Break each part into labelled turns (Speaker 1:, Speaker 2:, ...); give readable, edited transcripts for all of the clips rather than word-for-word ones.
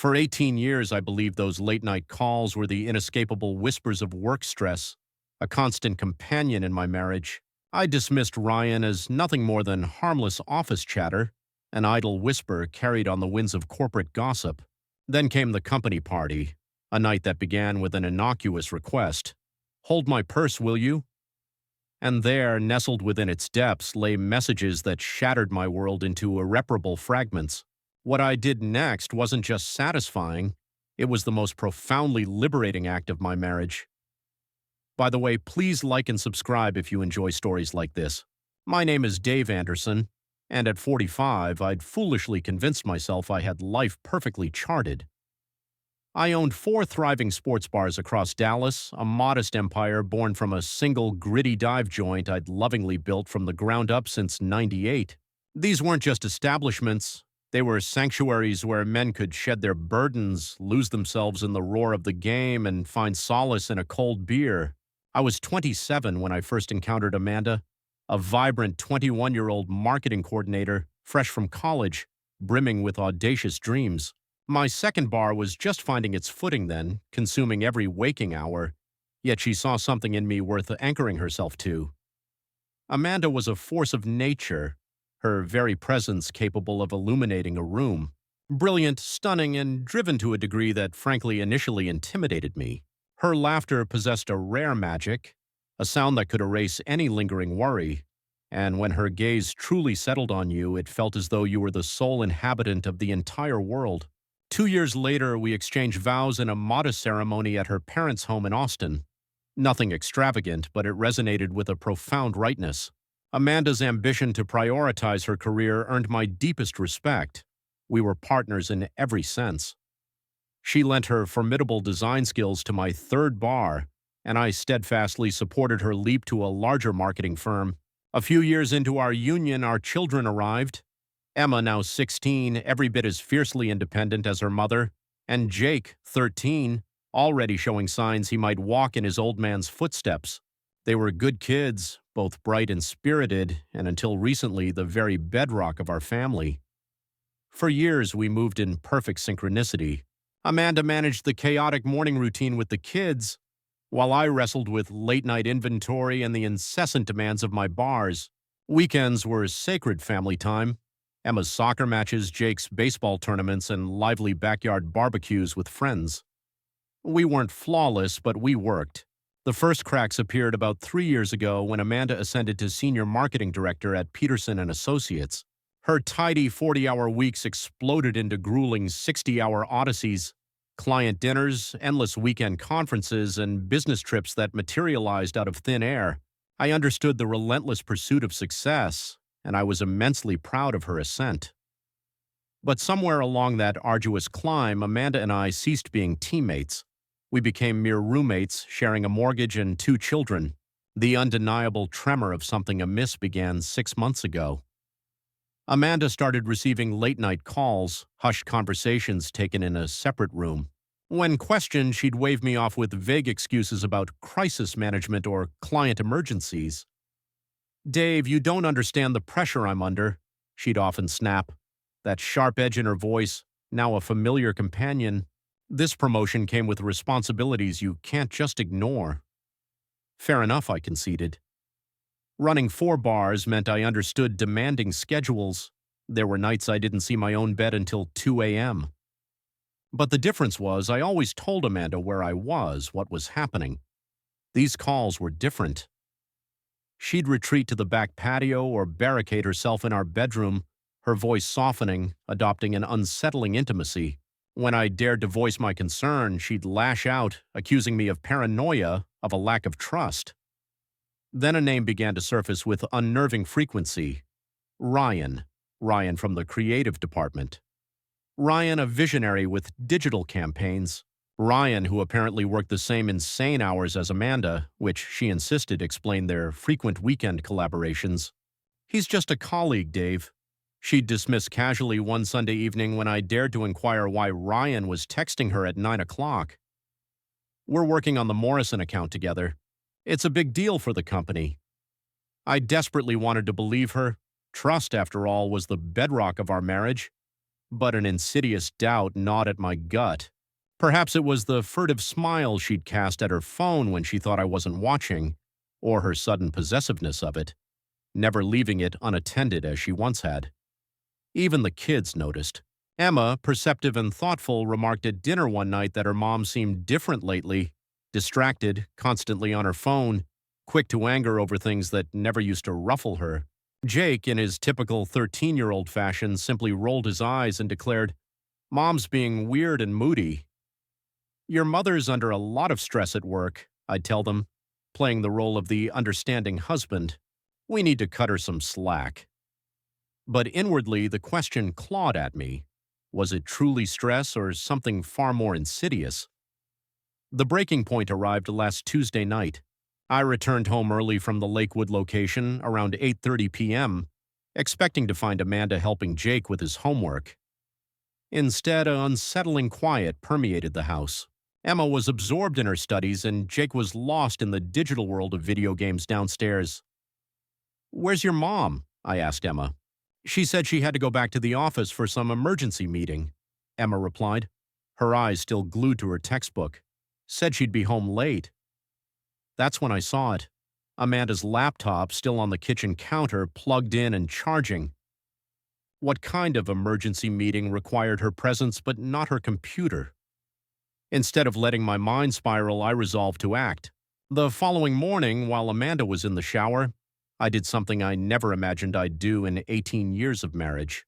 Speaker 1: For 18 years, I believed those late-night calls were the inescapable whispers of work stress, a constant companion in my marriage. I dismissed Ryan as nothing more than harmless office chatter, an idle whisper carried on the winds of corporate gossip. Then came the company party, a night that began with an innocuous request. "Hold my purse, will you?" And there, nestled within its depths, lay messages that shattered my world into irreparable fragments. What I did next wasn't just satisfying, it was the most profoundly liberating act of my marriage. By the way, please like and subscribe if you enjoy stories like this. My name is Dave Anderson, and at 45, I'd foolishly convinced myself I had life perfectly charted. I owned 4 thriving sports bars across Dallas, a modest empire born from a single gritty dive joint I'd lovingly built from the ground up since '98. These weren't just establishments, they were sanctuaries where men could shed their burdens, lose themselves in the roar of the game, and find solace in a cold beer. I was 27 when I first encountered Amanda, a vibrant 21-year-old marketing coordinator, fresh from college, brimming with audacious dreams. My second bar was just finding its footing then, consuming every waking hour, yet she saw something in me worth anchoring herself to. Amanda was a force of nature, her very presence capable of illuminating a room. Brilliant, stunning, and driven to a degree that frankly initially intimidated me. Her laughter possessed a rare magic, a sound that could erase any lingering worry, and when her gaze truly settled on you, it felt as though you were the sole inhabitant of the entire world. 2 years later, we exchanged vows in a modest ceremony at her parents' home in Austin. Nothing extravagant, but it resonated with a profound rightness. Amanda's ambition to prioritize her career earned my deepest respect. We were partners in every sense. She lent her formidable design skills to my third bar, and I steadfastly supported her leap to a larger marketing firm. A few years into our union, our children arrived. Emma, now 16, every bit as fiercely independent as her mother, and Jake, 13, already showing signs he might walk in his old man's footsteps. They were good kids, both bright and spirited, and until recently the very bedrock of our family. For years, we moved in perfect synchronicity. Amanda managed the chaotic morning routine with the kids, while I wrestled with late-night inventory and the incessant demands of my bars. Weekends were sacred family time. Emma's soccer matches, Jake's baseball tournaments, and lively backyard barbecues with friends. We weren't flawless, but we worked. The first cracks appeared about 3 years ago when Amanda ascended to senior marketing director at Peterson and Associates. Her tidy 40-hour weeks exploded into grueling 60-hour odysseys, client dinners, endless weekend conferences, and business trips that materialized out of thin air. I understood the relentless pursuit of success, and I was immensely proud of her ascent. But somewhere along that arduous climb, Amanda and I ceased being teammates. We became mere roommates, sharing a mortgage and 2 children. The undeniable tremor of something amiss began 6 months ago. Amanda started receiving late-night calls, hushed conversations taken in a separate room. When questioned, she'd wave me off with vague excuses about crisis management or client emergencies. "Dave, you don't understand the pressure I'm under," she'd often snap. That sharp edge in her voice, now a familiar companion. This promotion came with responsibilities you can't just ignore. Fair enough, I conceded. Running 4 bars meant I understood demanding schedules. There were nights I didn't see my own bed until 2 a.m. But the difference was I always told Amanda where I was, what was happening. These calls were different. She'd retreat to the back patio or barricade herself in our bedroom, her voice softening, adopting an unsettling intimacy. When I dared to voice my concern, she'd lash out, accusing me of paranoia, of a lack of trust. Then a name began to surface with unnerving frequency. Ryan. Ryan from the creative department. Ryan, a visionary with digital campaigns. Ryan, who apparently worked the same insane hours as Amanda, which she insisted explained their frequent weekend collaborations. "He's just a colleague, Dave." She'd dismiss casually one Sunday evening when I dared to inquire why Ryan was texting her at 9 o'clock. "We're working on the Morrison account together. It's a big deal for the company." I desperately wanted to believe her. Trust, after all, was the bedrock of our marriage. but an insidious doubt gnawed at my gut. Perhaps it was the furtive smile she'd cast at her phone when she thought I wasn't watching, or her sudden possessiveness of it, never leaving it unattended as she once had. Even the kids noticed. Emma, perceptive and thoughtful, remarked at dinner one night that her mom seemed different lately, distracted, constantly on her phone, quick to anger over things that never used to ruffle her. Jake, in his typical 13-year-old fashion, simply rolled his eyes and declared, "Mom's being weird and moody." "Your mother's under a lot of stress at work," I'd tell them, playing the role of the understanding husband. "We need to cut her some slack." But inwardly, the question clawed at me. Was it truly stress or something far more insidious? The breaking point arrived last Tuesday night. I returned home early from the Lakewood location around 8:30 p.m., expecting to find Amanda helping Jake with his homework. Instead, an unsettling quiet permeated the house. Emma was absorbed in her studies, and Jake was lost in the digital world of video games downstairs. "Where's your mom?" I asked Emma. "She said she had to go back to the office for some emergency meeting," Emma replied, her eyes still glued to her textbook. "Said she'd be home late." That's when I saw it. Amanda's laptop, still on the kitchen counter, plugged in and charging. What kind of emergency meeting required her presence but not her computer? Instead of letting my mind spiral, I resolved to act. The following morning, while Amanda was in the shower, I did something I never imagined I'd do in 18 years of marriage.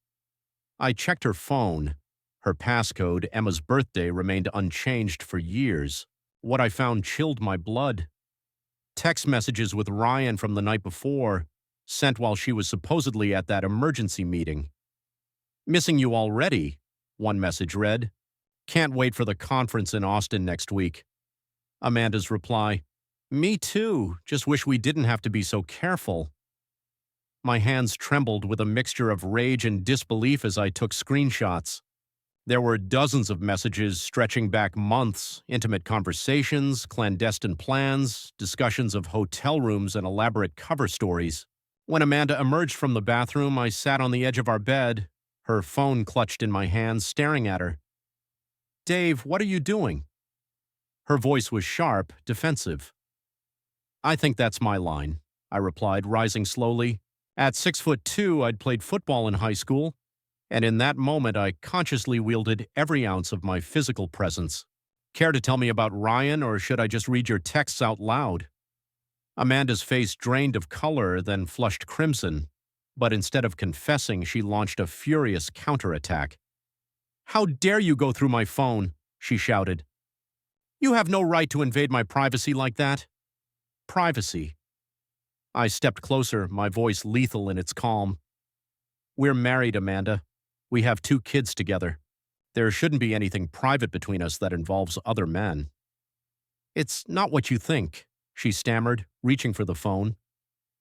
Speaker 1: I checked her phone. Her passcode, Emma's birthday, remained unchanged for years. What I found chilled my blood. Text messages with Ryan from the night before, sent while she was supposedly at that emergency meeting. "Missing you already," one message read. "Can't wait for the conference in Austin next week." Amanda's reply, "Me too, just wish we didn't have to be so careful." My hands trembled with a mixture of rage and disbelief as I took screenshots. There were dozens of messages stretching back months, intimate conversations, clandestine plans, discussions of hotel rooms, and elaborate cover stories. When Amanda emerged from the bathroom, I sat on the edge of our bed, her phone clutched in my hands, staring at her. "Dave, what are you doing?" Her voice was sharp, defensive. "I think that's my line," I replied, rising slowly. At 6'2", I'd played football in high school, and in that moment I consciously wielded every ounce of my physical presence. "Care to tell me about Ryan, or should I just read your texts out loud?" Amanda's face drained of color, then flushed crimson, but instead of confessing, she launched a furious counterattack. "How dare you go through my phone?" she shouted. "You have no right to invade my privacy like that." Privacy. I stepped closer, my voice lethal in its calm. "We're married, Amanda. We have 2 kids together. There shouldn't be anything private between us that involves other men." "It's not what you think," she stammered, reaching for the phone.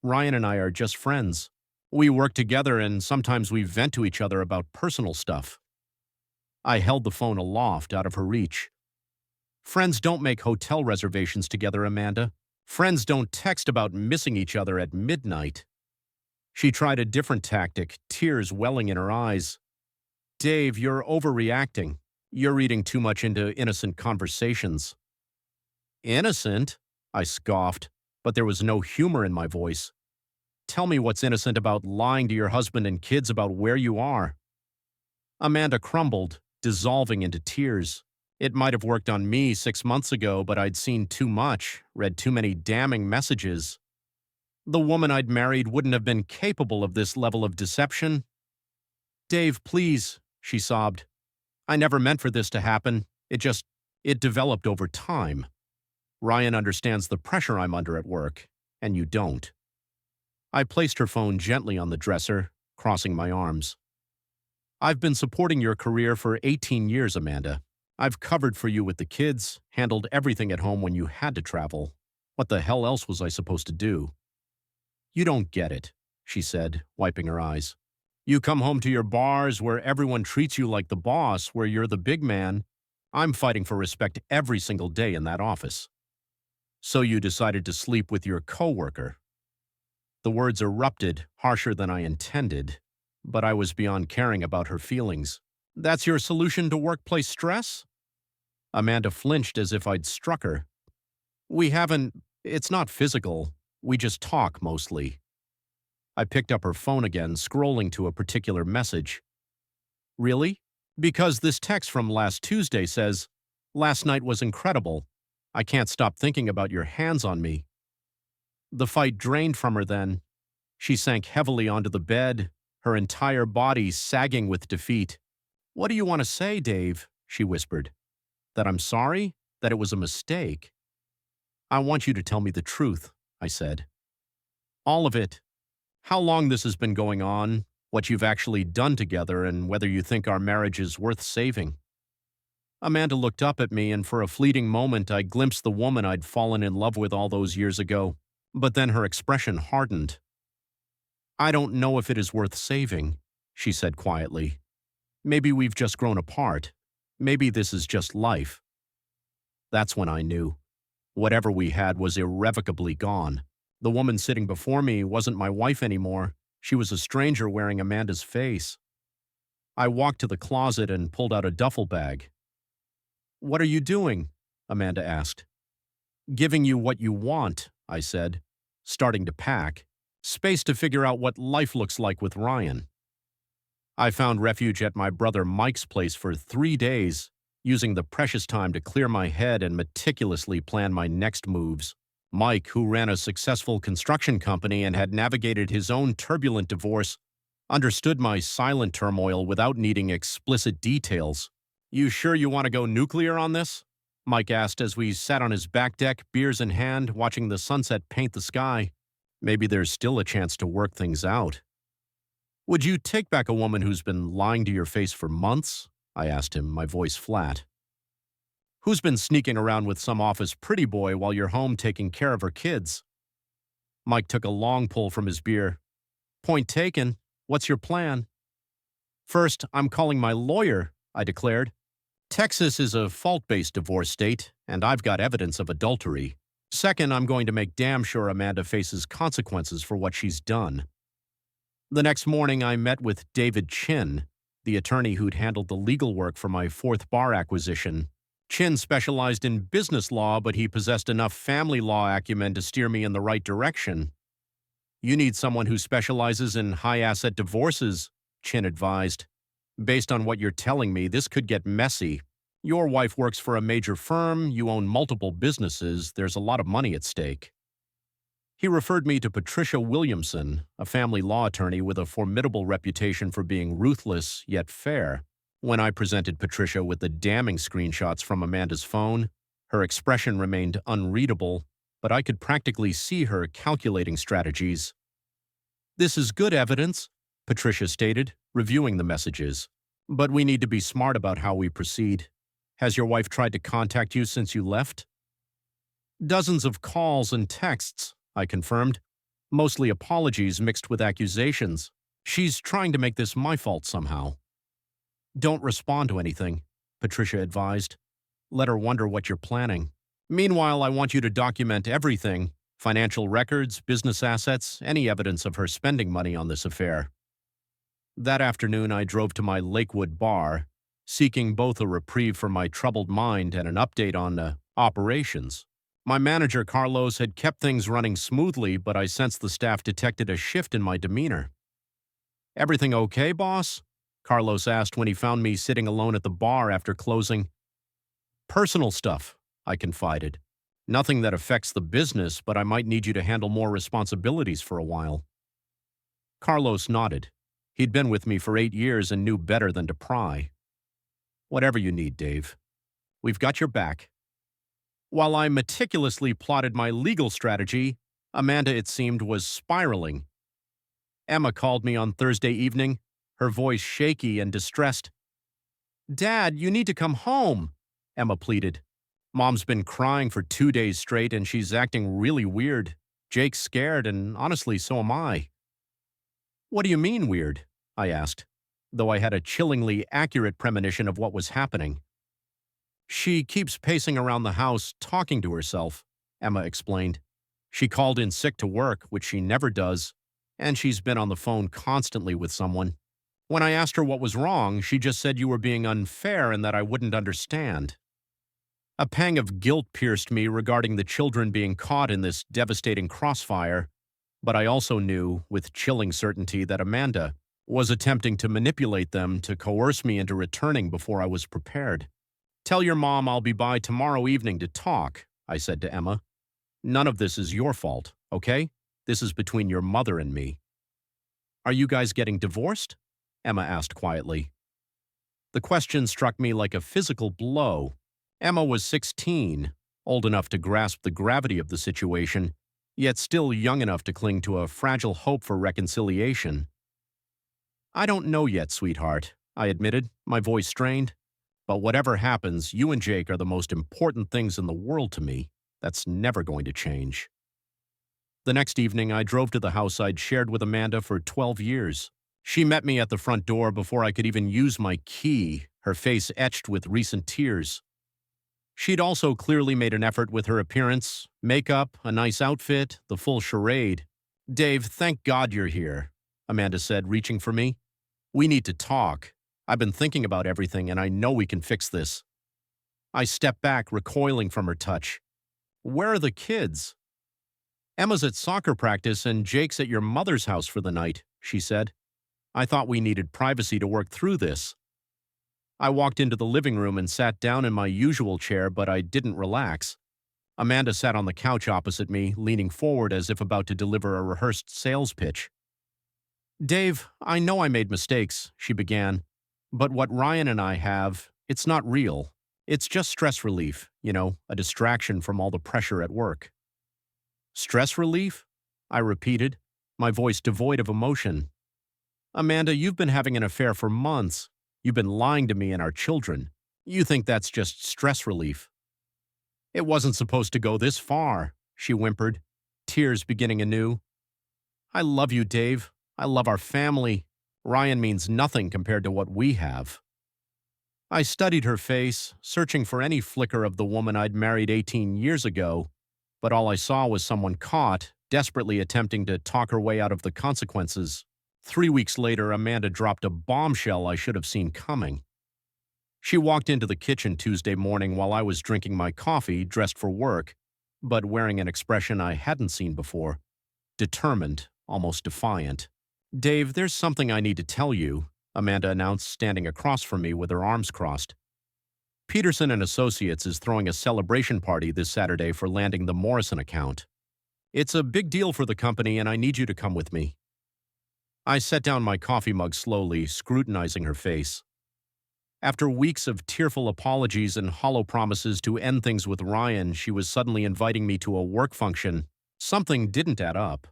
Speaker 1: "Ryan and I are just friends. We work together and sometimes we vent to each other about personal stuff." I held the phone aloft, out of her reach. "Friends don't make hotel reservations together, Amanda. Friends don't text about missing each other at midnight." She tried a different tactic, tears welling in her eyes. "Dave, you're overreacting. You're reading too much into innocent conversations." "Innocent?" I scoffed, but there was no humor in my voice. "Tell me what's innocent about lying to your husband and kids about where you are." Amanda crumbled, dissolving into tears. It might have worked on me 6 months ago, but I'd seen too much, read too many damning messages. The woman I'd married wouldn't have been capable of this level of deception. "Dave, please," she sobbed. "I never meant for this to happen. It developed over time. Ryan understands the pressure I'm under at work, and you don't." I placed her phone gently on the dresser, crossing my arms. "I've been supporting your career for 18 years, Amanda. I've covered for you with the kids, handled everything at home when you had to travel. What the hell else was I supposed to do?" "You don't get it," she said, wiping her eyes. "You come home to your bars where everyone treats you like the boss, where you're the big man. I'm fighting for respect every single day in that office. So you decided to sleep with your coworker." The words erupted, harsher than I intended, but I was beyond caring about her feelings. That's your solution to workplace stress? Amanda flinched as if I'd struck her. We haven't, it's not physical. We just talk mostly. I picked up her phone again, scrolling to a particular message. Really? Because this text from last Tuesday says, "Last night was incredible. I can't stop thinking about your hands on me." The fight drained from her then. She sank heavily onto the bed, her entire body sagging with defeat. "What do you want to say, Dave?" she whispered. "That I'm sorry? That it was a mistake?" "I want you to tell me the truth," I said. "All of it. How long this has been going on, what you've actually done together, and whether you think our marriage is worth saving." Amanda looked up at me, and for a fleeting moment I glimpsed the woman I'd fallen in love with all those years ago. But then her expression hardened. "I don't know if it is worth saving," she said quietly. "Maybe we've just grown apart. Maybe this is just life." That's when I knew. Whatever we had was irrevocably gone. The woman sitting before me wasn't my wife anymore. She was a stranger wearing Amanda's face. I walked to the closet and pulled out a duffel bag. "What are you doing?" Amanda asked. "Giving you what you want," I said, starting to pack. Space to figure out what life looks like with Ryan. I found refuge at my brother Mike's place for 3 days, using the precious time to clear my head and meticulously plan my next moves. Mike, who ran a successful construction company and had navigated his own turbulent divorce, understood my silent turmoil without needing explicit details. "You sure you want to go nuclear on this?" Mike asked as we sat on his back deck, beers in hand, watching the sunset paint the sky. Maybe there's still a chance to work things out. "Would you take back a woman who's been lying to your face for months?" I asked him, my voice flat. "Who's been sneaking around with some office pretty boy while you're home taking care of her kids?" Mike took a long pull from his beer. "Point taken. What's your plan?" "First, I'm calling my lawyer," I declared. "Texas is a fault-based divorce state, and I've got evidence of adultery. Second, I'm going to make damn sure Amanda faces consequences for what she's done." The next morning, I met with David Chin, the attorney who'd handled the legal work for my fourth bar acquisition. Chin specialized in business law, but he possessed enough family law acumen to steer me in the right direction. "You need someone who specializes in high-asset divorces," Chin advised. "Based on what you're telling me, this could get messy. Your wife works for a major firm, you own multiple businesses, there's a lot of money at stake." He referred me to Patricia Williamson, a family law attorney with a formidable reputation for being ruthless yet fair. When I presented Patricia with the damning screenshots from Amanda's phone, her expression remained unreadable, but I could practically see her calculating strategies. "This is good evidence," Patricia stated, reviewing the messages. "But we need to be smart about how we proceed. Has your wife tried to contact you since you left?" "Dozens of calls and texts," I confirmed. "Mostly apologies mixed with accusations. She's trying to make this my fault somehow." "Don't respond to anything," Patricia advised. "Let her wonder what you're planning. Meanwhile, I want you to document everything: financial records, business assets, any evidence of her spending money on this affair." That afternoon, I drove to my Lakewood bar, seeking both a reprieve from my troubled mind and an update on operations. My manager, Carlos, had kept things running smoothly, but I sensed the staff detected a shift in my demeanor. "Everything okay, boss?" Carlos asked when he found me sitting alone at the bar after closing. "Personal stuff," I confided. "Nothing that affects the business, but I might need you to handle more responsibilities for a while." Carlos nodded. He'd been with me for 8 years and knew better than to pry. "Whatever you need, Dave. We've got your back." While I meticulously plotted my legal strategy, Amanda, it seemed, was spiraling. Emma called me on Thursday evening, her voice shaky and distressed. "Dad, you need to come home," Emma pleaded. "Mom's been crying for 2 days straight and she's acting really weird. Jake's scared and honestly so am I." "What do you mean weird?" I asked, though I had a chillingly accurate premonition of what was happening. "She keeps pacing around the house, talking to herself," Emma explained. "She called in sick to work, which she never does, and she's been on the phone constantly with someone. When I asked her what was wrong, she just said you were being unfair and that I wouldn't understand. A pang of guilt pierced me regarding the children being caught in this devastating crossfire, but I also knew, with chilling certainty, that Amanda was attempting to manipulate them to coerce me into returning before I was prepared. "Tell your mom I'll be by tomorrow evening to talk," I said to Emma. "None of this is your fault, okay? This is between your mother and me." "Are you guys getting divorced?" Emma asked quietly. The question struck me like a physical blow. Emma was 16, old enough to grasp the gravity of the situation, yet still young enough to cling to a fragile hope for reconciliation. "I don't know yet, sweetheart," I admitted, my voice strained. "But whatever happens, you and Jake are the most important things in the world to me. That's never going to change." The next evening, I drove to the house I'd shared with Amanda for 12 years. She met me at the front door before I could even use my key, her face etched with recent tears. She'd also clearly made an effort with her appearance, makeup, a nice outfit, the full charade. "Dave, thank God you're here," Amanda said, reaching for me. "We need to talk. I've been thinking about everything, and I know we can fix this." I stepped back, recoiling from her touch. "Where are the kids?" "Emma's at soccer practice and Jake's at your mother's house for the night," she said. "I thought we needed privacy to work through this." I walked into the living room and sat down in my usual chair, but I didn't relax. Amanda sat on the couch opposite me, leaning forward as if about to deliver a rehearsed sales pitch. "Dave, I know I made mistakes," she began, "but what Ryan and I have, it's not real. It's just stress relief, a distraction from all the pressure at work." "Stress relief?" I repeated, my voice devoid of emotion. "Amanda, you've been having an affair for months. You've been lying to me and our children. You think that's just stress relief." "It wasn't supposed to go this far," she whimpered, tears beginning anew. "I love you, Dave. I love our family. Ryan means nothing compared to what we have." I studied her face, searching for any flicker of the woman I'd married 18 years ago, but all I saw was someone caught, desperately attempting to talk her way out of the consequences. 3 weeks later, Amanda dropped a bombshell I should have seen coming. She walked into the kitchen Tuesday morning while I was drinking my coffee, dressed for work, but wearing an expression I hadn't seen before. Determined, almost defiant. "Dave, there's something I need to tell you," Amanda announced, standing across from me with her arms crossed. "Peterson and Associates is throwing a celebration party this Saturday for landing the Morrison account. It's a big deal for the company, and I need you to come with me." I set down my coffee mug slowly, scrutinizing her face. After weeks of tearful apologies and hollow promises to end things with Ryan, she was suddenly inviting me to a work function. Something didn't add up.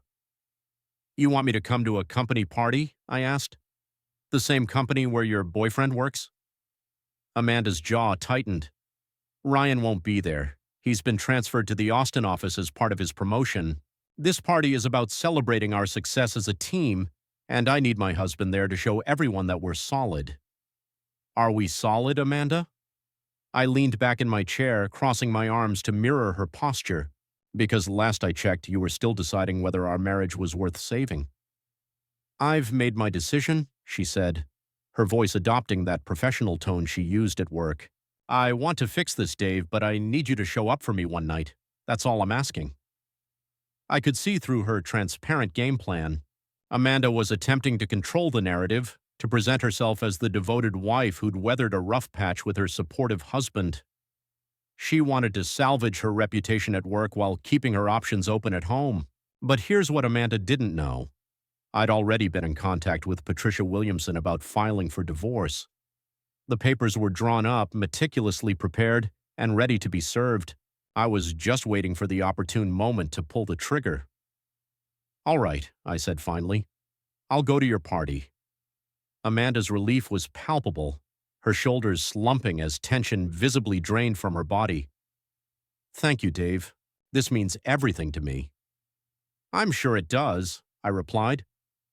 Speaker 1: "You want me to come to a company party?" I asked. "The same company where your boyfriend works?" Amanda's jaw tightened. "Ryan won't be there. He's been transferred to the Austin office as part of his promotion. This party is about celebrating our success as a team, and I need my husband there to show everyone that we're solid." "Are we solid, Amanda?" I leaned back in my chair, crossing my arms to mirror her posture, because last I checked, you were still deciding whether our marriage was worth saving. "I've made my decision," she said, her voice adopting that professional tone she used at work. "I want to fix this, Dave, but I need you to show up for me one night. That's all I'm asking." I could see through her transparent game plan. Amanda was attempting to control the narrative, to present herself as the devoted wife who'd weathered a rough patch with her supportive husband. She wanted to salvage her reputation at work while keeping her options open at home. But here's what Amanda didn't know. I'd already been in contact with Patricia Williamson about filing for divorce. The papers were drawn up, meticulously prepared, and ready to be served. I was just waiting for the opportune moment to pull the trigger. "All right," I said finally. "I'll go to your party." Amanda's relief was palpable, her shoulders slumping as tension visibly drained from her body. "Thank you, Dave. This means everything to me." "I'm sure it does," I replied,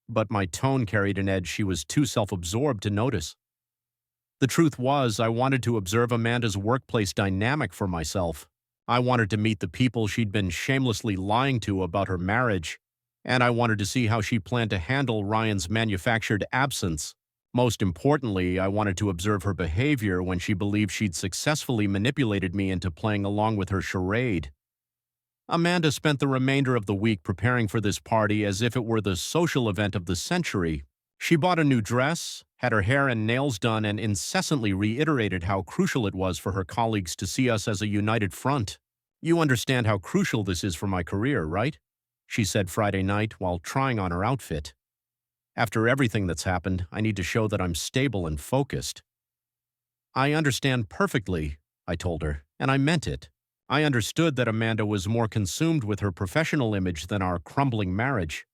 Speaker 1: but my tone carried an edge she was too self-absorbed to notice. The truth was, I wanted to observe Amanda's workplace dynamic for myself. I wanted to meet the people she'd been shamelessly lying to about her marriage, and I wanted to see how she planned to handle Ryan's manufactured absence. Most importantly, I wanted to observe her behavior when she believed she'd successfully manipulated me into playing along with her charade. Amanda spent the remainder of the week preparing for this party as if it were the social event of the century. She bought a new dress, had her hair and nails done, and incessantly reiterated how crucial it was for her colleagues to see us as a united front. "You understand how crucial this is for my career, right?" she said Friday night while trying on her outfit. "After everything that's happened, I need to show that I'm stable and focused." "I understand perfectly," I told her, and I meant it. I understood that Amanda was more consumed with her professional image than our crumbling marriage.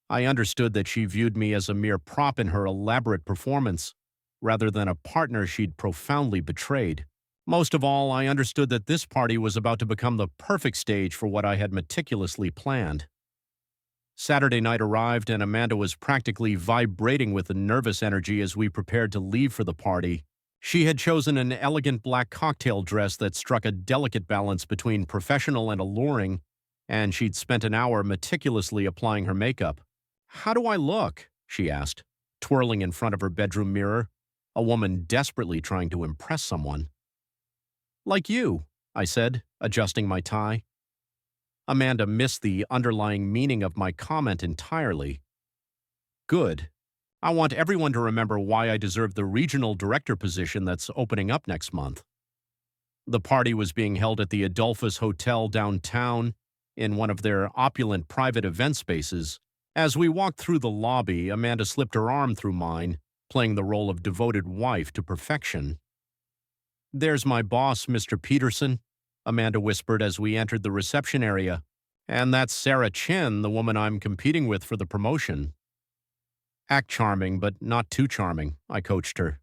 Speaker 1: I understood that she viewed me as a mere prop in her elaborate performance, rather than a partner she'd profoundly betrayed. Most of all, I understood that this party was about to become the perfect stage for what I had meticulously planned. Saturday night arrived, and Amanda was practically vibrating with the nervous energy as we prepared to leave for the party. She had chosen an elegant black cocktail dress that struck a delicate balance between professional and alluring, and she'd spent an hour meticulously applying her makeup. "How do I look?" she asked, twirling in front of her bedroom mirror, a woman desperately trying to impress someone. "Like you," I said, adjusting my tie. Amanda missed the underlying meaning of my comment entirely. "Good. I want everyone to remember why I deserve the regional director position that's opening up next month." The party was being held at the Adolphus Hotel downtown in one of their opulent private event spaces. As we walked through the lobby, Amanda slipped her arm through mine, playing the role of devoted wife to perfection. "There's my boss, Mr. Peterson," Amanda whispered as we entered the reception area. "And that's Sarah Chin, the woman I'm competing with for the promotion." "Act charming, but not too charming," I coached her.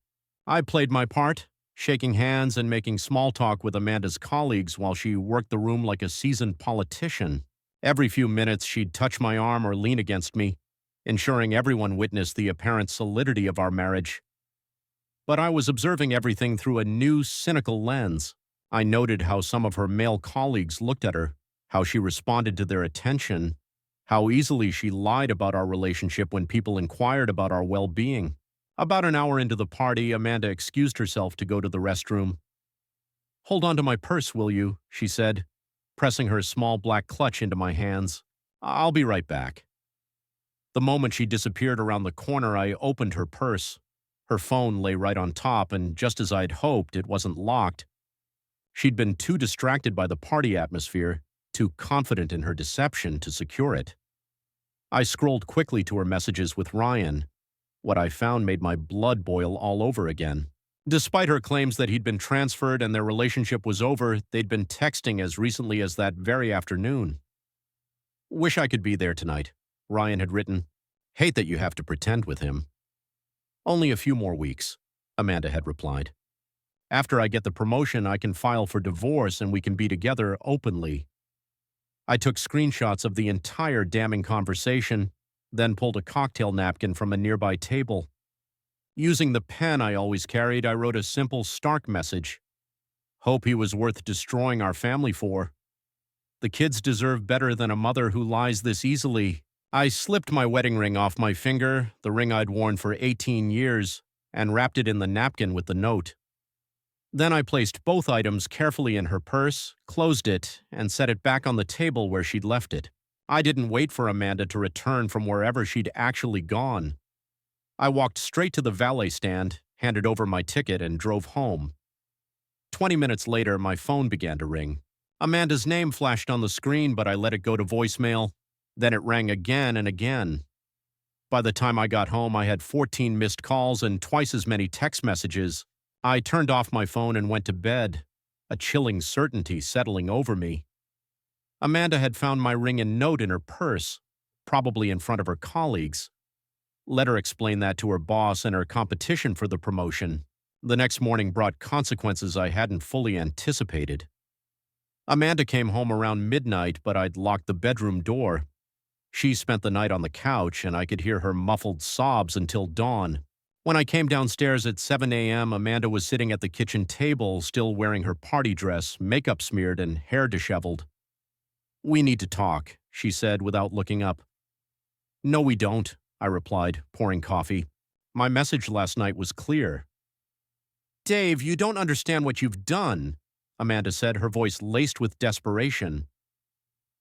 Speaker 1: I played my part, shaking hands and making small talk with Amanda's colleagues while she worked the room like a seasoned politician. Every few minutes, she'd touch my arm or lean against me, ensuring everyone witnessed the apparent solidity of our marriage. But I was observing everything through a new, cynical lens. I noted how some of her male colleagues looked at her, how she responded to their attention, how easily she lied about our relationship when people inquired about our well-being. About an hour into the party, Amanda excused herself to go to the restroom. "Hold on to my purse, will you?" she said, pressing her small black clutch into my hands. "I'll be right back." The moment she disappeared around the corner, I opened her purse. Her phone lay right on top, and just as I'd hoped, it wasn't locked. She'd been too distracted by the party atmosphere, too confident in her deception to secure it. I scrolled quickly to her messages with Ryan. What I found made my blood boil all over again. Despite her claims that he'd been transferred and their relationship was over, they'd been texting as recently as that very afternoon. "Wish I could be there tonight," Ryan had written. "Hate that you have to pretend with him." "Only a few more weeks," Amanda had replied. "After I get the promotion, I can file for divorce and we can be together openly." I took screenshots of the entire damning conversation, then pulled a cocktail napkin from a nearby table. Using the pen I always carried, I wrote a simple, stark message. "Hope he was worth destroying our family for. The kids deserve better than a mother who lies this easily." I slipped my wedding ring off my finger, the ring I'd worn for 18 years, and wrapped it in the napkin with the note. Then I placed both items carefully in her purse, closed it, and set it back on the table where she'd left it. I didn't wait for Amanda to return from wherever she'd actually gone. I walked straight to the valet stand, handed over my ticket, and drove home. 20 minutes later, my phone began to ring. Amanda's name flashed on the screen, but I let it go to voicemail. Then it rang again and again. By the time I got home, I had 14 missed calls and twice as many text messages. I turned off my phone and went to bed, a chilling certainty settling over me. Amanda had found my ring and note in her purse, probably in front of her colleagues. Let her explain that to her boss and her competition for the promotion. The next morning brought consequences I hadn't fully anticipated. Amanda came home around midnight, but I'd locked the bedroom door. She spent the night on the couch, and I could hear her muffled sobs until dawn. When I came downstairs at 7 a.m., Amanda was sitting at the kitchen table, still wearing her party dress, makeup smeared and hair disheveled. "We need to talk," she said without looking up. "No, we don't," I replied, pouring coffee. My message last night was clear. Dave, you don't understand what you've done, Amanda said, her voice laced with desperation.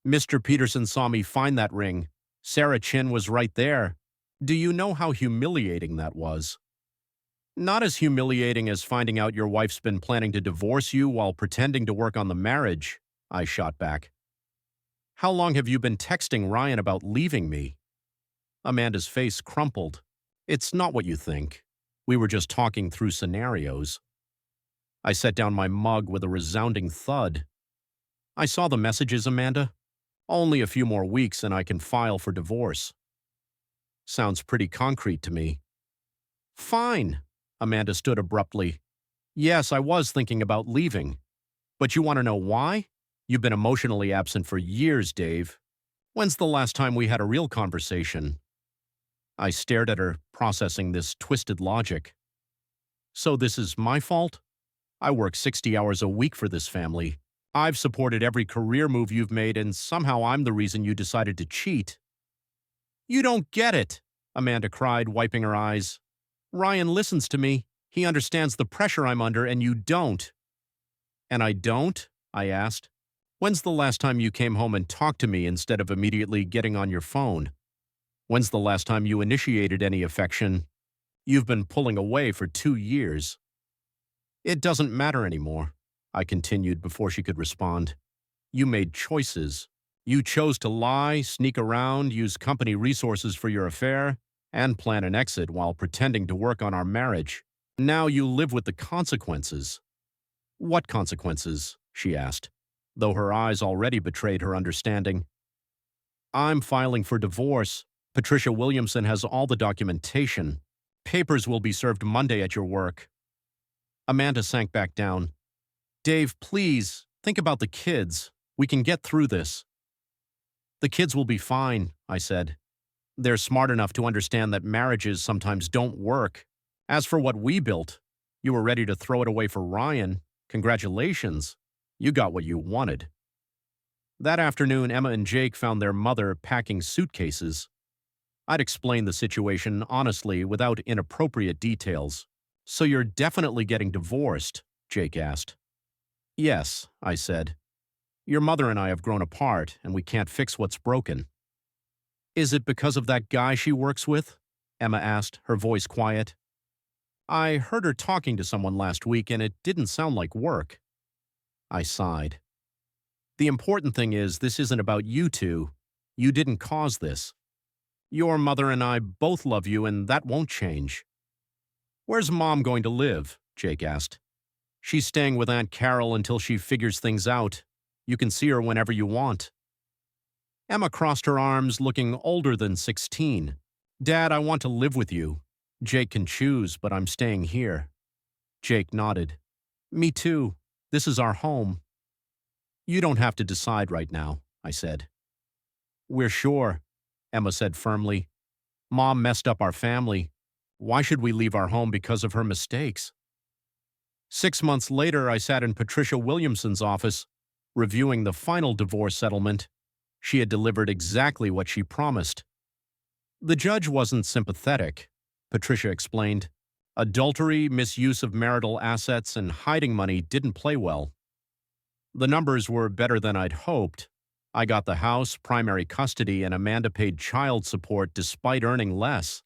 Speaker 1: Mr. Peterson saw me find that ring. Sarah Chin was right there. Do you know how humiliating that was? Not as humiliating as finding out your wife's been planning to divorce you while pretending to work on the marriage, I shot back. How long have you been texting Ryan about leaving me? Amanda's face crumpled. It's not what you think. We were just talking through scenarios. I set down my mug with a resounding thud. I saw the messages, Amanda. Only a few more weeks and I can file for divorce. Sounds pretty concrete to me. Fine, Amanda stood abruptly. Yes, I was thinking about leaving. But you want to know why? You've been emotionally absent for years, Dave. When's the last time we had a real conversation? I stared at her, processing this twisted logic. So this is my fault? I work 60 hours a week for this family. I've supported every career move you've made, and somehow I'm the reason you decided to cheat. You don't get it, Amanda cried, wiping her eyes. Ryan listens to me. He understands the pressure I'm under, and you don't. And I don't? I asked. When's the last time you came home and talked to me instead of immediately getting on your phone? When's the last time you initiated any affection? You've been pulling away for 2 years. It doesn't matter anymore, I continued before she could respond. You made choices. You chose to lie, sneak around, use company resources for your affair, and plan an exit while pretending to work on our marriage. Now you live with the consequences. What consequences? She asked, though her eyes already betrayed her understanding. I'm filing for divorce. Patricia Williamson has all the documentation. Papers will be served Monday at your work. Amanda sank back down. Dave, please, think about the kids. We can get through this. The kids will be fine, I said. They're smart enough to understand that marriages sometimes don't work. As for what we built, you were ready to throw it away for Ryan. Congratulations. You got what you wanted. That afternoon, Emma and Jake found their mother packing suitcases. I'd explained the situation honestly without inappropriate details. So you're definitely getting divorced? Jake asked. Yes, I said. Your mother and I have grown apart, and we can't fix what's broken. Is it because of that guy she works with? Emma asked, her voice quiet. I heard her talking to someone last week, and it didn't sound like work. I sighed. The important thing is this isn't about you two. You didn't cause this. Your mother and I both love you, and that won't change. Where's Mom going to live? Jake asked. She's staying with Aunt Carol until she figures things out. You can see her whenever you want. Emma crossed her arms, looking older than 16. Dad, I want to live with you. Jake can choose, but I'm staying here. Jake nodded. Me too. This is our home. You don't have to decide right now, I said. We're sure, Emma said firmly. Mom messed up our family. Why should we leave our home because of her mistakes? 6 months later, I sat in Patricia Williamson's office, reviewing the final divorce settlement. She had delivered exactly what she promised. The judge wasn't sympathetic, Patricia explained. Adultery, misuse of marital assets, and hiding money didn't play well. The numbers were better than I'd hoped. I got the house, primary custody, and Amanda paid child support despite earning less.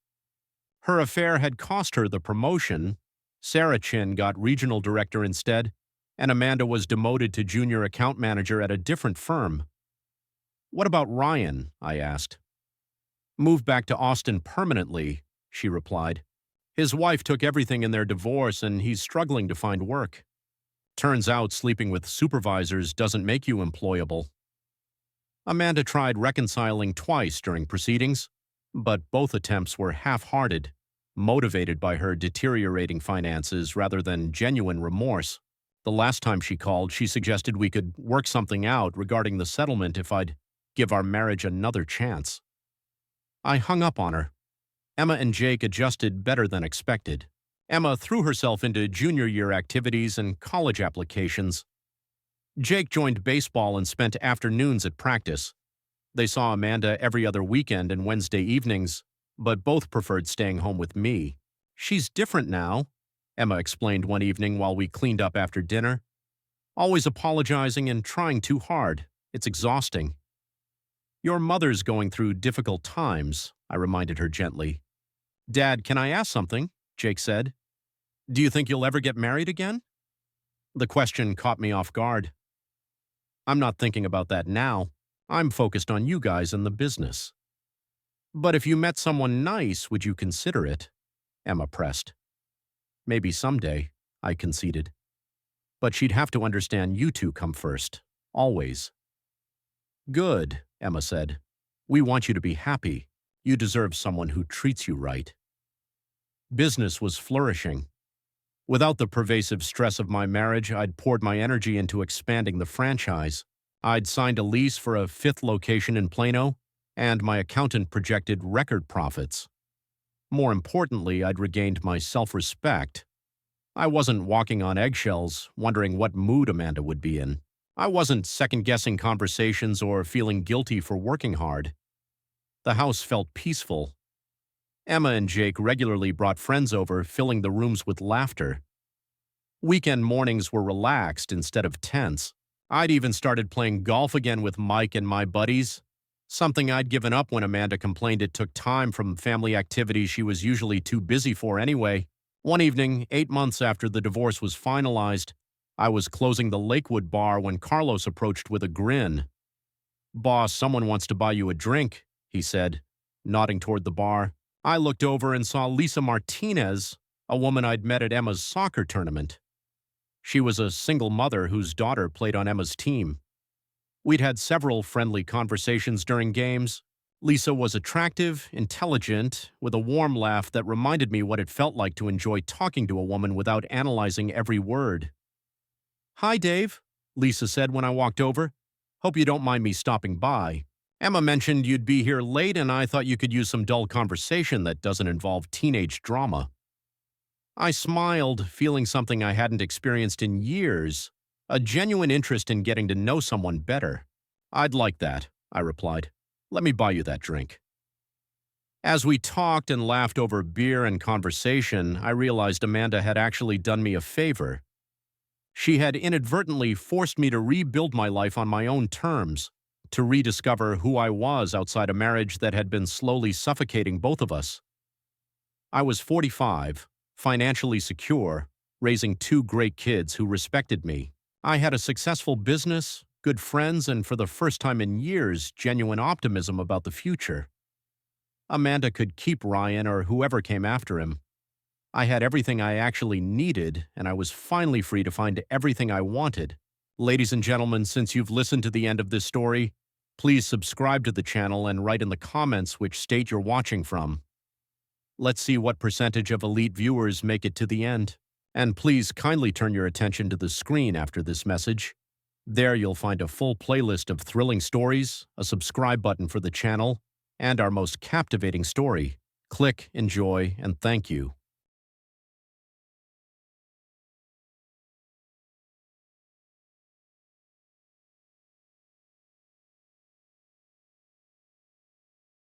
Speaker 1: Her affair had cost her the promotion. Sarah Chin got regional director instead, and Amanda was demoted to junior account manager at a different firm. What about Ryan? I asked. Moved back to Austin permanently, she replied. His wife took everything in their divorce, and he's struggling to find work. Turns out sleeping with supervisors doesn't make you employable. Amanda tried reconciling twice during proceedings, but both attempts were half-hearted, motivated by her deteriorating finances rather than genuine remorse. The last time she called, she suggested we could work something out regarding the settlement if I'd give our marriage another chance. I hung up on her. Emma and Jake adjusted better than expected. Emma threw herself into junior year activities and college applications. Jake joined baseball and spent afternoons at practice. They saw Amanda every other weekend and Wednesday evenings, but both preferred staying home with me. She's different now, Emma explained one evening while we cleaned up after dinner. Always apologizing and trying too hard. It's exhausting. Your mother's going through difficult times, I reminded her gently. Dad, can I ask something? Jake said. Do you think you'll ever get married again? The question caught me off guard. I'm not thinking about that now. I'm focused on you guys and the business. But if you met someone nice, would you consider it? Emma pressed. Maybe someday, I conceded. But she'd have to understand you two come first. Always. Good, Emma said. We want you to be happy. You deserve someone who treats you right. Business was flourishing. Without the pervasive stress of my marriage, I'd poured my energy into expanding the franchise. I'd signed a lease for a 5th location in Plano, and my accountant projected record profits. More importantly, I'd regained my self-respect. I wasn't walking on eggshells, wondering what mood Amanda would be in. I wasn't second-guessing conversations or feeling guilty for working hard. The house felt peaceful. Emma and Jake regularly brought friends over, filling the rooms with laughter. Weekend mornings were relaxed instead of tense. I'd even started playing golf again with Mike and my buddies, something I'd given up when Amanda complained it took time from family activities she was usually too busy for anyway. One evening, 8 months after the divorce was finalized, I was closing the Lakewood bar when Carlos approached with a grin. Boss, someone wants to buy you a drink, he said, nodding toward the bar. I looked over and saw Lisa Martinez, a woman I'd met at Emma's soccer tournament. She was a single mother whose daughter played on Emma's team. We'd had several friendly conversations during games. Lisa was attractive, intelligent, with a warm laugh that reminded me what it felt like to enjoy talking to a woman without analyzing every word. Hi, Dave, Lisa said when I walked over. Hope you don't mind me stopping by. Emma mentioned you'd be here late and I thought you could use some dull conversation that doesn't involve teenage drama. I smiled, feeling something I hadn't experienced in years, a genuine interest in getting to know someone better. I'd like that, I replied. Let me buy you that drink. As we talked and laughed over beer and conversation, I realized Amanda had actually done me a favor. She had inadvertently forced me to rebuild my life on my own terms, to rediscover who I was outside a marriage that had been slowly suffocating both of us. I was 45, financially secure, raising 2 great kids who respected me. I had a successful business, good friends, and for the first time in years, genuine optimism about the future. Amanda could keep Ryan or whoever came after him. I had everything I actually needed, and I was finally free to find everything I wanted. Ladies and gentlemen, since you've listened to the end of this story, please subscribe to the channel and write in the comments which state you're watching from. Let's see what percentage of elite viewers make it to the end. And please kindly turn your attention to the screen after this message. There you'll find a full playlist of thrilling stories, a subscribe button for the channel, and our most captivating story. Click, enjoy, and thank you.